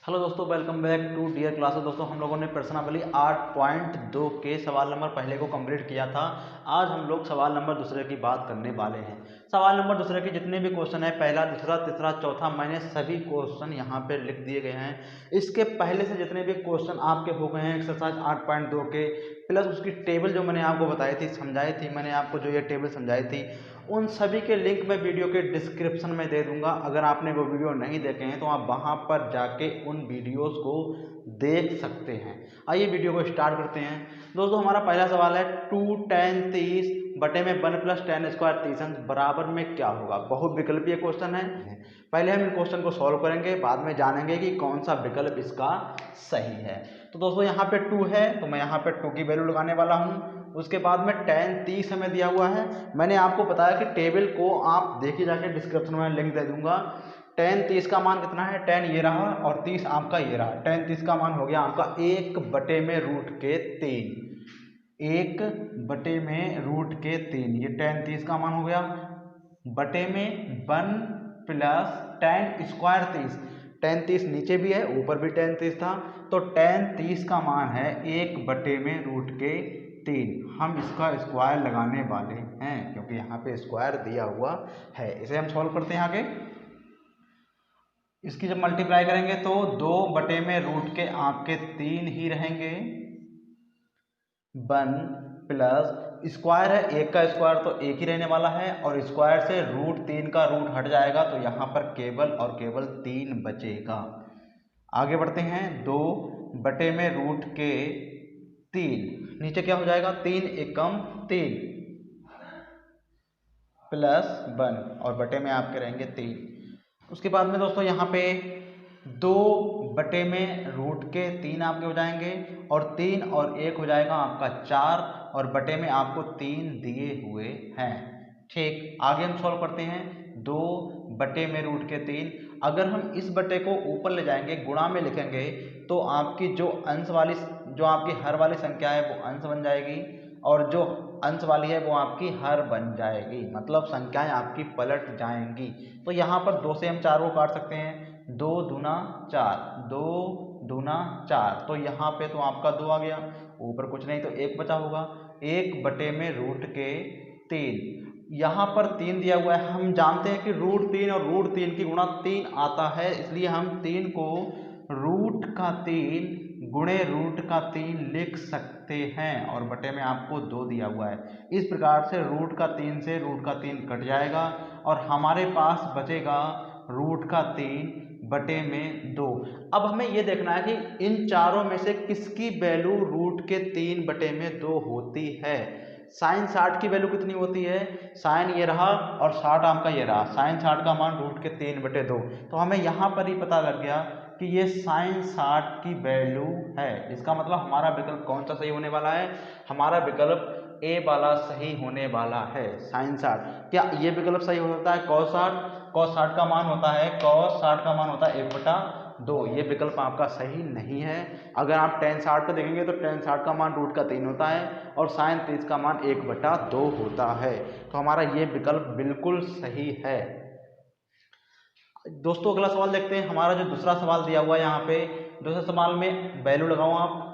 Hello दोस्तों, welcome back to dear classes. दोस्तों, हम लोगों ने प्रश्नावली 8.2 के सवाल नंबर पहले को कंप्लीट किया था। आज हम लोग सवाल नंबर दूसरे की बात करने वाले हैं। सवाल नंबर दूसरे के जितने भी क्वेश्चन है, पहला, दूसरा, तीसरा, चौथा, मैंने सभी क्वेश्चन यहाँ पे लिख दिए गए हैं। इसके पहले से जितने भी क्वेश्चन आपके हो गए हैं एक्सरसाइज 8.2 के, प्लस उसकी टेबल जो मैंने आपको बताई थी, समझाई थी मैंने आपको, जो ये टेबल समझाई थी, उन सभी के लिंक मैं वीडियो के डिस्क्रिप्शन में दे दूंगा। अगर आपने वो वीडियो नहीं देखे हैं तो आप वहां पर जाके उन वीडियोस को देख सकते हैं। आइए वीडियो को स्टार्ट करते हैं। दोस्तों, हमारा पहला सवाल है 2 10 30 बटे में 1 + 10 स्क्वायर 30 बराबर में क्या होगा। बहुत विकल्पीय क्वेश्चन है। पहले हम इन क्वेश्चन को सॉल्व करेंगे, बाद में जानेंगे कि कौन सा विकल्प इसका सही है। तो दोस्तों, यहाँ पे 2 है तो मैं यहाँ पे 2 की वैल्यू लगाने वाला हूँ। उसके बाद में 10 30 हमें दिया हुआ है। मैंने आपको बताया कि टेबल को आप देखिए जाके, डिस्क्रिप्शन में लिंक दे दूंगा। 10 30 का मान कितना है, 10 ये रहा और 30 आपका ये रहा। 10 30 का मान हो गया आपका 1/√3। 1/√3 ये 10 30 का मान हो गया। बटे में 1 + 10 स्क्वायर 30। 10 30 नीचे भी है, ऊपर भी 10 30 था, तो 10 30 का मान है 1/√3। हम इसका स्क्वायर लगाने वाले हैं क्योंकि यहाँ पे स्क्वायर दिया हुआ है। इसे हम सॉल्व करते हैं आगे। इसकी जब मल्टीप्लाई करेंगे तो 2/√के आपके 3 ही रहेंगे। 1 प्लस स्क्वायर है, एक का स्क्वायर तो एक ही रहने वाला है, और स्क्वायर से √3 का रूट हट जाएगा तो यहाँ पर केवल और केवल 3 बचेगा। आगे बढ़ते हैं। 2/√3 नीचे क्या हो जाएगा, 3 एकम 3 प्लस 1 और बटे में आपके रहेंगे 3। उसके बाद में दोस्तों यहाँ पे 2/√3 आपके हो जाएंगे, और 3 और 1 हो जाएगा आपका 4, और बटे में आपको 3 दिए हुए हैं। ठीक, आगे हम सॉल्व करते हैं। 2/√3, अगर हम इस बटे को ऊपर ले जाएंगे, गुणा में लिखेंगे, तो आपकी जो अंश वाली, जो आपकी हर वाली संख्या है वो अंश बन जाएगी, और जो अंश वाली है वो आपकी हर बन जाएगी। मतलब संख्याएं आपकी पलट जाएंगी। तो यहाँ पर 2 से हम 4 को काट सकते हैं। 2 दूना 4, 2 दूना 4, तो यहाँ पे तो आपका 2 आ गया, ऊपर कुछ नहीं तो 1 बचा होगा। 1/√3, यहाँ पर 3 दिया हुआ है। हम जानते हैं कि √3 और √3 की गुणा 3 आता है, इसलिए हम 3 को √3 गुणे √3 लिख सकते हैं, और बटे में आपको 2 दिया हुआ है। इस प्रकार से √3 से √3 कट जाएगा, और हमारे पास बचेगा √3 बटे में 2। अब हमें यह देखना है कि इन चारों में से किसकी वैल्यू √3 बटे में 2 होती है। साइन 60 की वैल्यू कितनी होती है, साइन ये रहा और 60 आपका ये रहा। साइन 60 का मान √3 बटे 2, तो हमें यहाँ पर ही पता लग गया कि ये साइन 60 की वैल्यू है। इसका मतलब हमारा विकल्प कौन सा सही होने वाला है, हमारा विकल्प ए वाला सही होने वाला है, साइन 60। क्या ये विकल्प सही हो सकता है cos 60? cos 60 का मान होता है, cos 60 का मान होता है 1/2। ये विकल्प आपका सही नहीं है। अगर आप tan 60 को देखेंगे तो tan 60 का मान √3 होता है, और sin 30 का मान 1/2 होता है। तो हमारा ये विकल्प बिल्कुल सही है। दोस्तों, अगला सवाल देखते हैं। हमारा जो दूसरा सवाल दिया हुआ है यहाँ पे, दूसरे सवाल में वैल्यू लगाओ आप।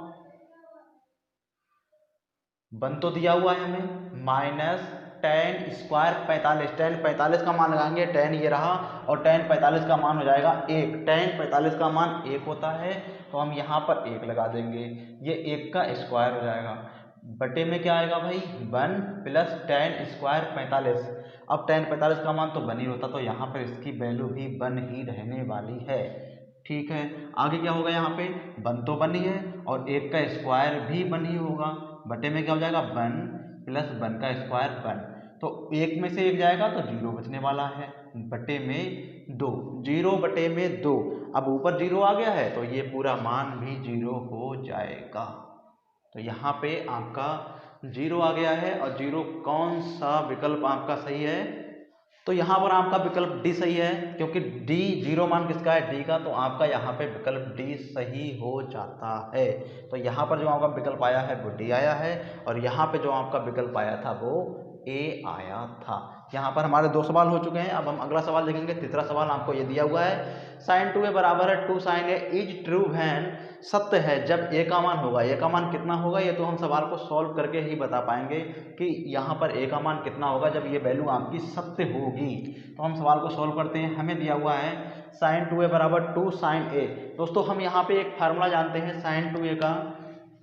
1 तो दिया हुआ है हमें, -tan स्क्वायर 45। tan 45 का मान लगाएंगे, tan ये रहा, और tan 45 का मान हो जाएगा 1। tan 45 का मान 1 होता है, तो हम यहाँ पर 1 लगा देंगे, ये 1 का स्क्वायर हो जाएगा। बटे में क्या आएगा भाई, 1 + tan स्क्वायर 45। अब tan 45 का मान तो 1 ही होता, तो यहाँ पर इसकी वैल्यू भी 1 ही रहने वाली है। ठीक है, आगे क्या होगा, यहाँ पे 1 तो 1 ही है, और 1 का स्क्वायर भी 1 ही होगा। बटे में क्या हो जाएगा, 1 + 1 का स्क्वायर 1, तो 1 में से 1 जाएगा तो 0 बचने वाला है। बटे में 2, 0 बटे में 2। अब ऊपर 0 आ गया है तो ये पूरा मान भी 0 हो जाएगा। तो यहाँ पे आपका 0 आ गया है, और 0 कौन सा विकल्प आपका सही है, तो यहाँ पर आपका विकल्प डी सही है, क्योंकि डी 0 मान किसका है, डी का, तो आपका यहाँ पे विकल्प डी सही हो जाता है। तो यहाँ पर जो आपका विकल्प आया है वो डी आया है, और यहाँ पे जो आपका विकल्प आया था वो ए आया था। यहाँ पर हमारे 2 सवाल हो चुके हैं। अब हम अगला सवाल देखेंगे। तीसरा सवाल आपको ये दिया हुआ है, sin 2a बराबर है 2 sin a is true when, सत्य है जब a का मान होगा। a का मान कितना होगा, ये तो हम सवाल को सॉल्व करके ही बता पाएंगे कि यहाँ पर a का मान कितना होगा जब ये वैल्यू आपकी सत्य होगी। तो हम सवाल को सॉल्व करते हैं। हमें दिया हुआ है sin 2a बराबर 2 sin a। दोस्तों हम यहाँ पे एक फार्मूला जानते हैं sin 2a का।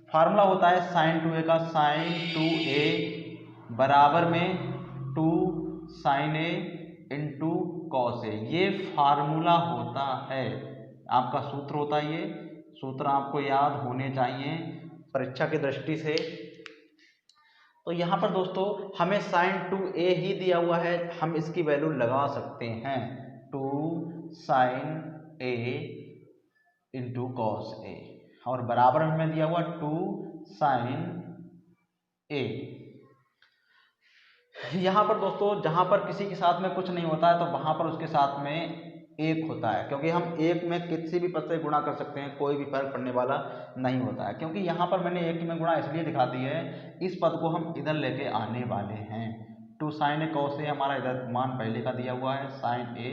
फार्मूला होता है sin 2a का, sin 2a बराबर में 2 sin a into cos A. ये फार्मूला होता है, आपका सूत्र होता है। ये सूत्र आपको याद होने चाहिए परीक्षा की दृष्टि से। तो यहाँ पर दोस्तों हमें sin 2a ही दिया हुआ है, हम इसकी वैल्यू लगा सकते हैं 2 sin a into cos A, और बराबर हमें दिया हुआ 2 sin a। यहाँ पर दोस्तों जहाँ पर किसी के साथ में कुछ नहीं होता है तो वहाँ पर उसके साथ में एक होता है, क्योंकि हम एक में किसी भी पद से गुणा कर सकते हैं, कोई भी फर्क पड़ने वाला नहीं होता है। क्योंकि यहाँ पर मैंने एक में गुणा इसलिए दिखा दी है, इस पद को हम इधर लेके आने वाले हैं। 2 sin a cos a हमारा इधर मान पहले का दिया हुआ है, sin a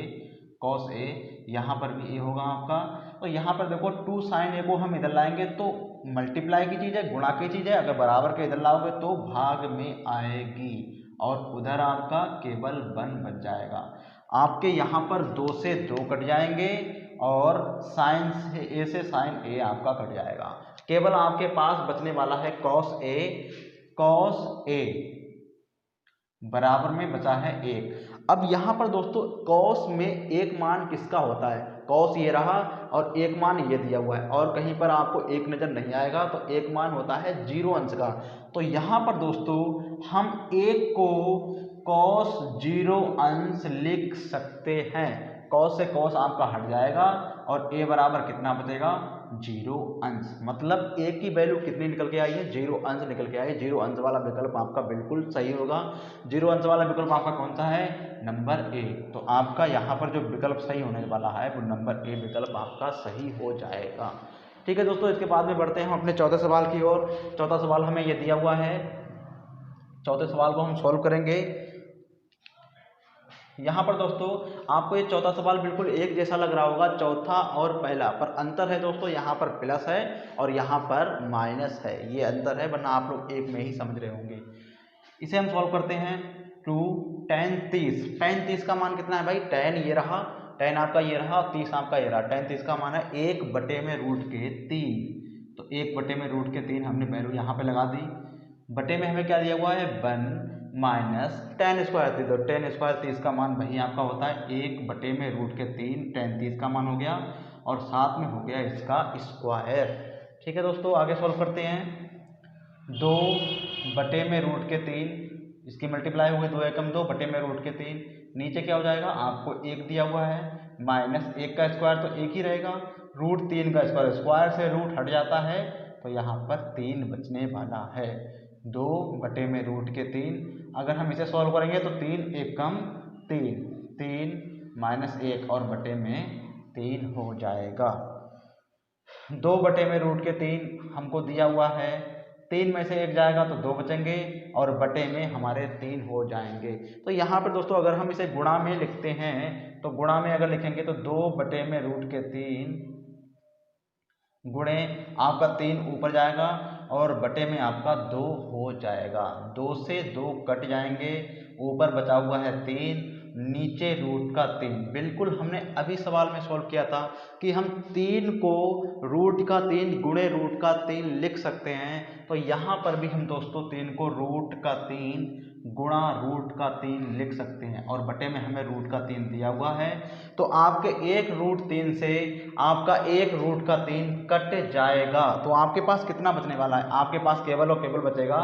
cos a, यहाँ पर भी a होगा आपका। तो यहाँ पर देखो 2 sin a को हम इधर लाएंगे तो मल्टीप्लाई की चीज़ है, गुणा की चीज़ है। अगर बराबर के इधर लाओगे तो भाग में आएगी और उधर आपका केवल 1 बच जाएगा। आपके यहाँ पर 2 से 2 कट जाएंगे और साइन से a से साइन a आपका कट जाएगा। केवल आपके पास बचने वाला है cos a। cos a बराबर में बचा है 1। अब यहाँ पर दोस्तों cos में एक मान किसका होता है, cos ये रहा और एक मान ये दिया हुआ है, और कहीं पर आपको एक नज़र नहीं आएगा तो एक मान होता है 0 अंश का। तो यहाँ पर दोस्तों हम एक को cos 0 अंश लिख सकते हैं। cos से cos आपका हट जाएगा और a बराबर कितना बचेगा, 0 अंश। मतलब a की वैल्यू कितनी निकल के आई है, 0 अंश निकल के आई है। 0 अंश वाला विकल्प आपका बिल्कुल सही होगा। 0 अंश वाला विकल्प आपका कौन सा है, नंबर ए। तो आपका यहाँ पर जो विकल्प सही होने वाला है वो नंबर ए विकल्प आपका सही हो जाएगा। ठीक है दोस्तों, इसके बाद में बढ़ते हैं हम अपने चौथे सवाल की ओर। चौथा सवाल हमें ये दिया हुआ है, चौथे सवाल को हम सॉल्व करेंगे। यहाँ पर दोस्तों आपको ये चौथा सवाल बिल्कुल एक जैसा लग रहा होगा, चौथा और पहला, पर अंतर है दोस्तों, यहाँ पर प्लस है और यहाँ पर माइनस है। ये अंतर है, वरना आप लोग एक में ही समझ रहे होंगे। इसे हम सॉल्व करते हैं। 2 tan 30, tan 30 का मान कितना है भाई, tan ये रहा, tan आपका ये रहा, 30 आपका ये रहा। tan 30 का मान है 1/√3। तो 1/√3 हमने वैल्यू यहाँ पे लगा दी। बटे में हमें क्या दिया हुआ है, 1 माइनस tan स्क्वायर 30। तो tan स्क्वायर 30 का मान वही आपका होता है 1/√3। tan 30 का मान हो गया और साथ में हो गया इसका स्क्वायर। ठीक है दोस्तों, आगे सॉल्व करते हैं। 2/√3, इसकी मल्टीप्लाई हो गई, 2 एकम 2/√3। नीचे क्या हो जाएगा, आपको 1 दिया हुआ है, माइनस 1 का स्क्वायर तो 1 ही रहेगा, √3 का स्क्वायर, स्क्वायर से रूट हट जाता है तो यहाँ पर 3 बचने वाला है। 2/√3, अगर हम इसे सॉल्व करेंगे तो 3 एकम 3, 3 माइनस 1 और बटे में 3 हो जाएगा। 2/√3 हमको दिया हुआ है, 3 में से 1 जाएगा तो 2 बचेंगे और बटे में हमारे 3 हो जाएंगे। तो यहाँ पर दोस्तों अगर हम इसे गुणा में लिखते हैं तो गुणा में अगर लिखेंगे तो 2/√3 गुणे आपका 3 ऊपर जाएगा और बटे में आपका 2 हो जाएगा। 2 से 2 कट जाएंगे, ऊपर बचा हुआ है 3, नीचे √3। बिल्कुल हमने अभी सवाल में सॉल्व किया था कि हम 3 को √3 गुणे √3 लिख सकते हैं। तो यहाँ पर भी हम दोस्तों 3 को √3 गुणा √3 लिख सकते हैं और बटे में हमें √3 दिया हुआ है। तो आपके 1 √3 से आपका 1 √3 कट जाएगा। तो आपके पास कितना बचने वाला है, आपके पास केवल और केवल बचेगा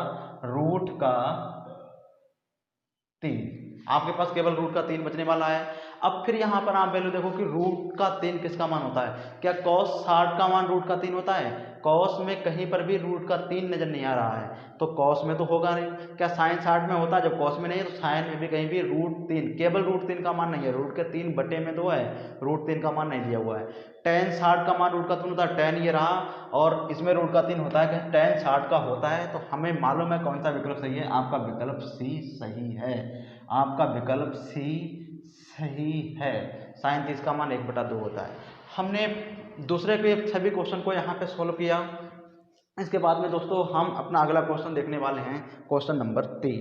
√3। आपके पास केवल √3 बचने वाला है। अब फिर यहाँ पर आप वैल्यू देखो कि √3 किसका मान होता है, क्या cos 60 का मान √3 होता है। cos में कहीं पर भी √3 नजर नहीं आ रहा है, तो cos में तो होगा नहीं। क्या sin 60 में होता है, जब cos में नहीं है तो sin में भी कहीं भी √3, केवल √3 का मान नहीं है, √3 बटे में 2 है, √3 का मान नहीं दिया हुआ है। tan 60 का मान √3 होता है, tan ये रहा और इसमें √3 होता है, क्या tan 60 का होता है। तो हमें मालूम है कौन सा विकल्प सही है, आपका विकल्प सी सही है। आपका विकल्प सी सही है। sin 30 का मान 1/2 होता है। हमने दूसरे के सभी क्वेश्चन को यहाँ पे सोल्व किया। इसके बाद में दोस्तों हम अपना अगला क्वेश्चन देखने वाले हैं, क्वेश्चन नंबर 3।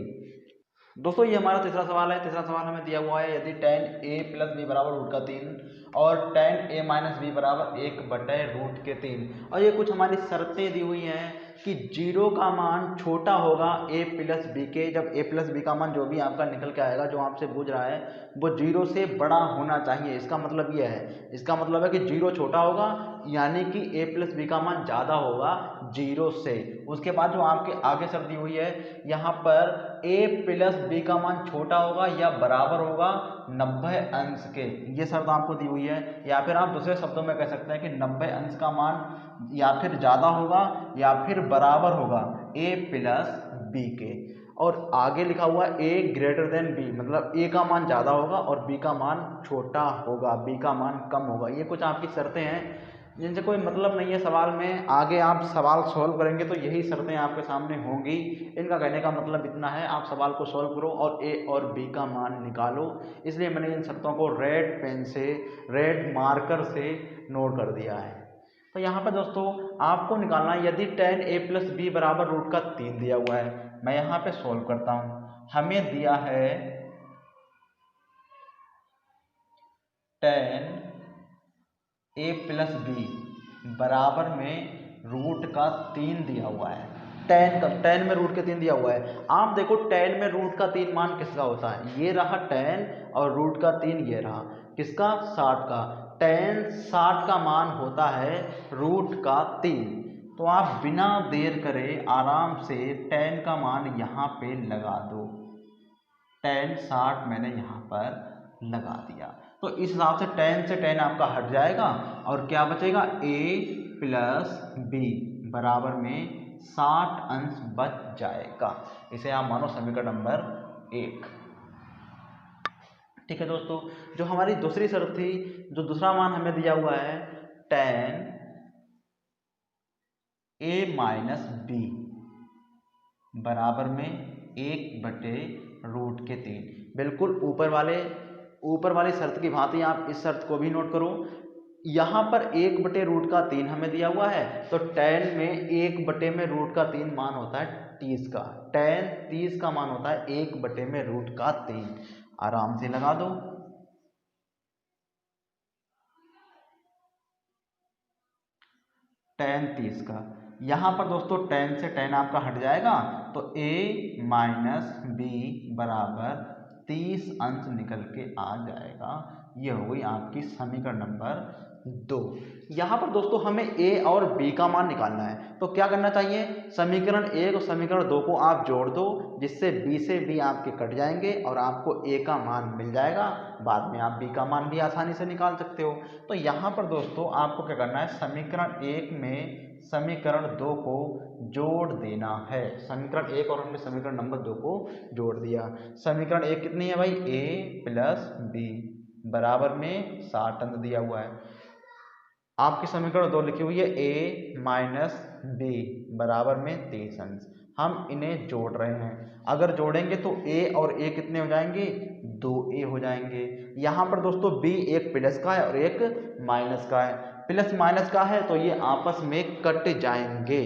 दोस्तों ये हमारा तीसरा सवाल है। तीसरा सवाल हमें दिया हुआ है, यदि tan a + b बराबर √3 और tan a - b बराबर 1/√3, और ये कुछ हमारी शर्तें दी हुई हैं कि 0 का मान छोटा होगा a + b के, जब a + b का मान जो भी आपका निकल के आएगा, जो आपसे पूछ रहा है, वो 0 से बड़ा होना चाहिए। इसका मतलब ये है, इसका मतलब है कि 0 छोटा होगा, यानी कि a + b का मान ज़्यादा होगा 0 से। उसके बाद जो आपके आगे शर्त दी हुई है, यहाँ पर a + b का मान छोटा होगा या बराबर होगा 90 अंश के, ये शर्त आपको दी हुई है। या फिर आप दूसरे शब्दों में कह सकते हैं कि 90 अंश का मान या फिर ज़्यादा होगा या फिर बराबर होगा a + b के। और आगे लिखा हुआ a > b, मतलब a का मान ज़्यादा होगा और b का मान छोटा होगा, b का मान कम होगा। ये कुछ आपकी शर्तें हैं जिनसे कोई मतलब नहीं है सवाल में। आगे आप सवाल सॉल्व करेंगे तो यही शर्तें आपके सामने होंगी। इनका कहने का मतलब इतना है, आप सवाल को सॉल्व करो और a और b का मान निकालो। इसलिए मैंने इन शर्तों को रेड पेन से, रेड मार्कर से नोट कर दिया है। तो यहाँ पर दोस्तों आपको निकालना है, यदि tan a + b बराबर √3 दिया हुआ है। मैं यहाँ पे सॉल्व करता हूँ। हमें दिया है tan a + b बराबर में √3 दिया हुआ है। tan में √3 दिया हुआ है। आप देखो tan में √3 मान किसका होता है, ये रहा tan और √3 ये रहा किसका, 60 का। tan 60 का मान होता है √3। तो आप बिना देर करे आराम से tan का मान यहाँ पे लगा दो। tan 60 मैंने यहाँ पर लगा दिया। तो इस हिसाब से tan आपका हट जाएगा और क्या बचेगा, a + b बराबर में 60 अंश बच जाएगा। इसे आप मानो समीकरण नंबर 1। ठीक है दोस्तों, जो हमारी दूसरी शर्त थी, जो दूसरा मान हमें दिया हुआ है, tan a - b बराबर में 1/√3। बिल्कुल ऊपर वाली शर्त की भांति आप इस शर्त को भी नोट करो। यहाँ पर 1/√3 हमें दिया हुआ है, तो tan में 1/√3 मान होता है 30 का। tan 30 का मान होता है 1/√3। आराम से लगा दो। tan 30 का, यहाँ पर दोस्तों tan से tan आपका हट जाएगा, तो a - b बराबर 30 अंश निकल के आ जाएगा। ये हो गई आपकी समीकरण नंबर 2। यहाँ पर दोस्तों हमें a और b का मान निकालना है, तो क्या करना चाहिए, समीकरण 1 और समीकरण 2 को आप जोड़ दो, जिससे b से b आपके कट जाएंगे और आपको a का मान मिल जाएगा। बाद में आप b का मान भी आसानी से निकाल सकते हो। तो यहाँ पर दोस्तों आपको क्या करना है, समीकरण 1 में समीकरण 2 को जोड़ देना है। समीकरण 1 और हमने समीकरण नंबर 2 को जोड़ दिया। समीकरण 1 कितनी है भाई, a + b बराबर में 60 अंश दिया हुआ है। आपकी समीकरण 2 लिखी हुई है a - b बराबर में 30 अंश। हम इन्हें जोड़ रहे हैं। अगर जोड़ेंगे तो a और a कितने हो जाएंगे, 2a हो जाएंगे। यहाँ पर दोस्तों b एक प्लस का है और एक माइनस का है। प्लस माइनस का है तो ये आपस में कट जाएंगे,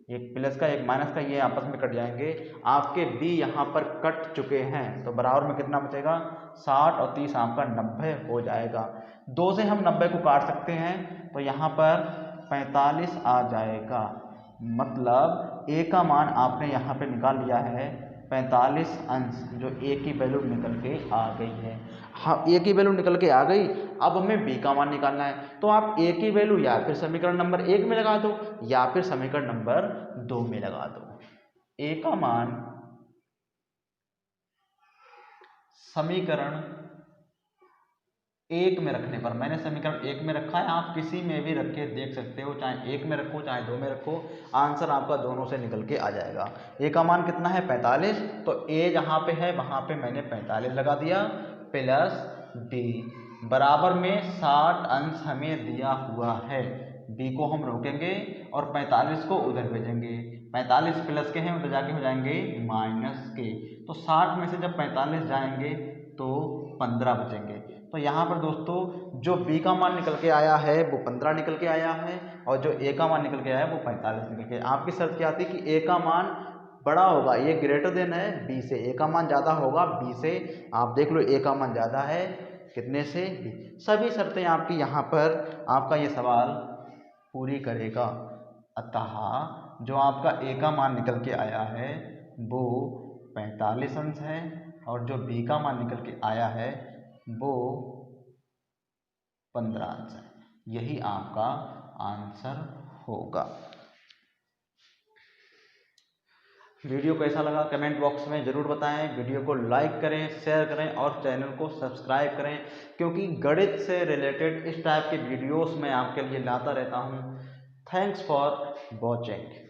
एक प्लस का एक माइनस का, ये आपस में कट जाएंगे। आपके b यहाँ पर कट चुके हैं, तो बराबर में कितना बचेगा, 60 और 30 आपका 90 हो जाएगा। 2 से हम 90 को काट सकते हैं, तो यहाँ पर 45 आ जाएगा। मतलब a का मान आपने यहाँ पे निकाल लिया है 45 अंश, जो a की वैल्यू निकल के आ गई है। हाँ, a की वैल्यू निकल के आ गई। अब हमें b का मान निकालना है, तो आप a की वैल्यू या फिर समीकरण नंबर 1 में लगा दो या फिर समीकरण नंबर 2 में लगा दो। a का मान समीकरण 1 में रखने पर, मैंने समीकरण 1 में रखा है, आप किसी में भी रख के देख सकते हो, चाहे 1 में रखो चाहे 2 में रखो, आंसर आपका दोनों से निकल के आ जाएगा। a का मान कितना है, 45, तो a जहाँ पे है वहाँ पे मैंने 45 लगा दिया, प्लस b बराबर में 60 अंश हमें दिया हुआ है। बी को हम रोकेंगे और 45 को उधर भेजेंगे। 45 प्लस के हैं, उधर जाके हो जाएंगे माइनस के। तो 60 में से जब 45 जाएंगे तो 15 बचेंगे। तो यहाँ पर दोस्तों जो बी का मान निकल के आया है वो 15 निकल के आया है और जो ए का मान निकल के आया है वो 45 निकल के। आपकी शर्त क्या थी कि ए का मान बड़ा होगा, ये ग्रेटर देन है बी से, ए का मान ज़्यादा होगा बी से। आप देख लो ए का मान ज़्यादा है कितने से, बी। सभी शर्तें आपकी यहाँ पर आपका ये सवाल पूरी करेगा। अतः जो आपका ए का मान निकल के आया है वो 45 अंश है और जो बी का मान निकल के आया है वो 15 अंश है। यही आपका आंसर होगा। वीडियो कैसा लगा कमेंट बॉक्स में ज़रूर बताएं। वीडियो को लाइक करें, शेयर करें और चैनल को सब्सक्राइब करें, क्योंकि गणित से रिलेटेड इस टाइप के वीडियोस मैं आपके लिए लाता रहता हूं। Thanks for watching.